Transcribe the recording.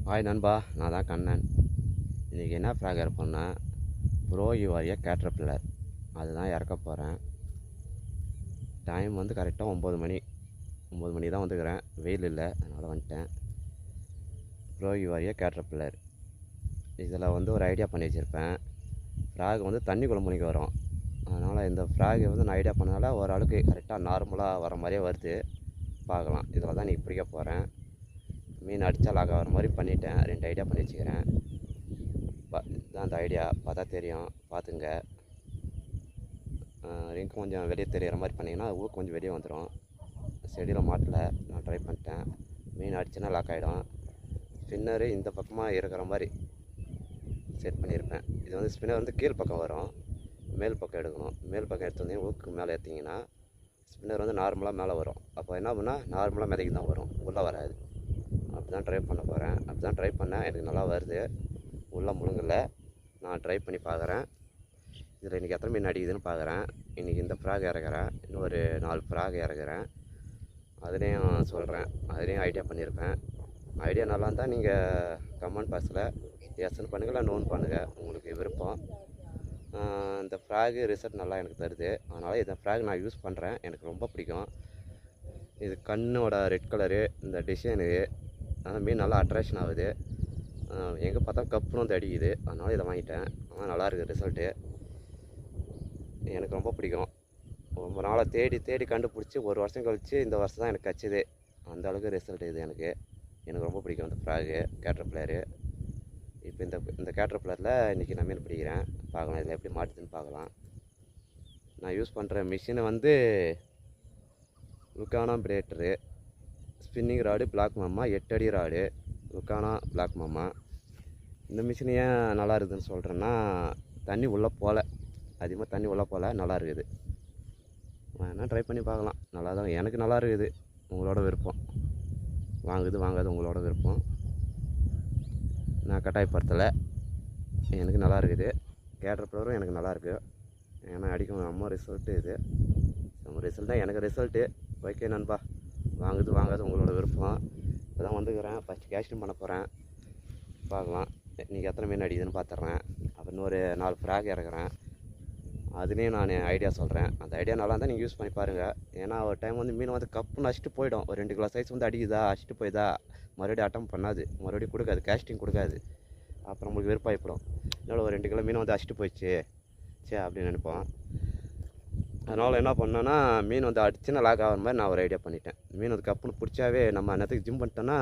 Hi நண்பா, நான் தான் கண்ணன். இன்றைக்கி என்ன ஃப்ராக் இறப்போம்னா ப்ரோ யுவாரிய கேட்ரப்பில்லர் அதுதான் இறக்க போகிறேன். டைம் வந்து கரெக்டாக 9 மணி தான் வந்துக்கிறேன். வெயில் இல்லை, அதனால் வந்துட்டேன். ப்ரோ யுவாரிய கேட்ரப்பில்லர் இதில் வந்து ஒரு ஐடியா பண்ணி வச்சுருப்பேன். ஃப்ராக் வந்து தண்ணிக்குள்ளே முனிக்க வரும். அதனால் இந்த ஃப்ராகை வந்து நான் ஐடியா பண்ணதால ஓரளவுக்கு கரெக்டாக நார்மலாக வர மாதிரியே வருது. பார்க்கலாம். இதில் தான் இன்றைக்கி பிடிக்க போகிறேன். மீன் அடித்தா லாக் ஆகிற மாதிரி பண்ணிட்டேன். 2 ஐடியா பண்ணி வச்சுக்கிறேன். இதுதான் அந்த ஐடியா. பார்த்தா தெரியும், பார்த்துங்க. ரிங்க் கொஞ்சம் வெளியே தெரிகிற மாதிரி பண்ணிங்கன்னா ஊருக்கு கொஞ்சம் வெளியே வந்துடும். செடியில் மாட்டலை, நான் ட்ரை பண்ணிட்டேன். மீன் அடிச்சுன்னா லாக் ஆகிடும். ஸ்பின்னரு இந்த பக்கமாக இருக்கிற மாதிரி செட் பண்ணியிருப்பேன். இது வந்து ஸ்பின்னர் வந்து கீழ் பக்கம் வரும், மேல் பக்கம் எடுக்கணும். மேல் பக்கம் எடுத்து வந்தீங்கன்னா ஊருக்கு மேலே ஏற்றிங்கன்னா ஸ்பின்னர் வந்து நார்மலாக மேலே வரும். அப்போ என்ன பண்ணால் நார்மலாக மிதக்கி தான் வரும், உள்ளே வராது. அப்படி தான் ட்ரை பண்ண போகிறேன். அப்படி தான் ட்ரை பண்ணேன். எனக்கு நல்லா வருது, உள்ளே முழுங்கலை. நான் ட்ரை பண்ணி பார்க்குறேன். இதில் இன்றைக்கி எத்தனை மீன் அடிக்குதுன்னு பார்க்குறேன். இன்றைக்கி இந்த ஃப்ராக் இறக்குறேன், இன்னும் ஒரு 4 ஃப்ராக் இறக்குறேன். அதுலேயும் சொல்கிறேன், அதுலேயும் ஐடியா பண்ணியிருப்பேன். ஐடியா நல்லா இருந்தால் நீங்கள் கமெண்ட் பாக்ஸில் எஸ்ன்னு பண்ணுங்கள், இல்லை நோன் பண்ணுங்கள், உங்களுக்கு விருப்பம். இந்த ஃப்ராகு ரிசல்ட் நல்லா எனக்கு தருது. அதனால் இந்த ஃப்ராக் நான் யூஸ் பண்ணுறேன். எனக்கு ரொம்ப பிடிக்கும். இது கண்ணோட ரெட் கலரு, இந்த டிசைனு, அதனால் மீன் நல்லா அட்ராக்ஷன் ஆகுது. எங்கே பார்த்தா கப்புன்னு வந்து அடிக்குது. அதனால் இதை வாங்கிட்டேன். ஆனால் நல்லாயிருக்கு ரிசல்ட்டு. எனக்கு ரொம்ப பிடிக்கும். ரொம்ப நாளாக தேடி தேடி கண்டுபிடிச்சி 1 வருஷம் கழித்து இந்த வருஷம் தான் எனக்கு கிடச்சிது. அந்த அளவுக்கு ரிசல்ட் இது எனக்கு ரொம்ப பிடிக்கும் இந்த ஃப்ராகு கேட்ரப்பில்லரு. இப்போ இந்த கேட்ரப்பில்லரில் இன்றைக்கி நான் மீன் பிடிக்கிறேன். பார்க்கலாம் இதில் எப்படி மாட்டுதுன்னு பார்க்கலாம். நான் யூஸ் பண்ணுற மிஷினை வந்து லுக்கானா பிரேட்டரு, ஸ்பின்னிங் ராடு பிளாக் மாமா, 8 அடி ராடு லுக்கானா பிளாக் மாமா. இந்த மிஷின் ஏன் நல்லா இருக்குதுன்னு சொல்கிறேன்னா, தண்ணி உள்ளே போகல, அதிகமாக தண்ணி உள்ளே போகல, நல்லா இருக்குது. வேணால் ட்ரை பண்ணி பார்க்கலாம். நல்லா தான், எனக்கு நல்லா இருக்குது. உங்களோட விருப்பம். வாங்காது உங்களோட விருப்பம். நான் கட்டாயப்படுத்தலை. எனக்கு நல்லா இருக்குது. கேட்ரப்பில்லரும் எனக்கு நல்லாயிருக்கு. ஏன்னா அடிக்கும் நம்ம ரிசல்ட்டு இது. நம்ம ரிசல்ட் தான் எனக்கு ரிசல்ட்டு. ஓகே நண்பா, வாங்காது உங்களோட விருப்பம். இப்போ தான் வந்துக்கிறேன். ஃபஸ்ட்டு கேஸ்டிங் பண்ண போகிறேன். பார்க்கலாம் இன்றைக்கி எத்தனை மீன் அடிக்குதுன்னு பார்த்துட்றேன். அப்புறம் ஒரு 4 ஃப்ராக் இறக்குறேன். அதுலேயும் நான் ஐடியா சொல்கிறேன். அந்த ஐடியா நல்லா இருந்தால் நீங்கள் யூஸ் பண்ணி பாருங்கள். ஏன்னா ஒரு டைம் வந்து மீன் வந்து கப்புன்னு அடிச்சுட்டு போயிடும். ஒரு 2 கிலோ சைஸ் வந்து அடிக்குதா, அடிச்சுட்டு போயிதா, மறுபடியும் அட்டம் பண்ணாது, மறுபடியும் கொடுக்காது, கேஸ்டிங் கொடுக்காது. அப்புறம் நம்மளுக்கு வெறுப்பாயிப்படும். இதனால் ஒரு 2 கிலோ மீன் வந்து அடிச்சுட்டு போயிடுச்சு அப்படின்னு நினைப்போம். அதனால் என்ன பண்ணேன்னா, மீன் வந்து அடிச்சுன்னா லாக் ஆகிற மாதிரி நான் ஒரு ஐடியா பண்ணிட்டேன். மீன் வந்து கப்புன்னு பிடிச்சாவே நம்ம நேரத்துக்கு ஜிம் பண்ணிட்டோன்னா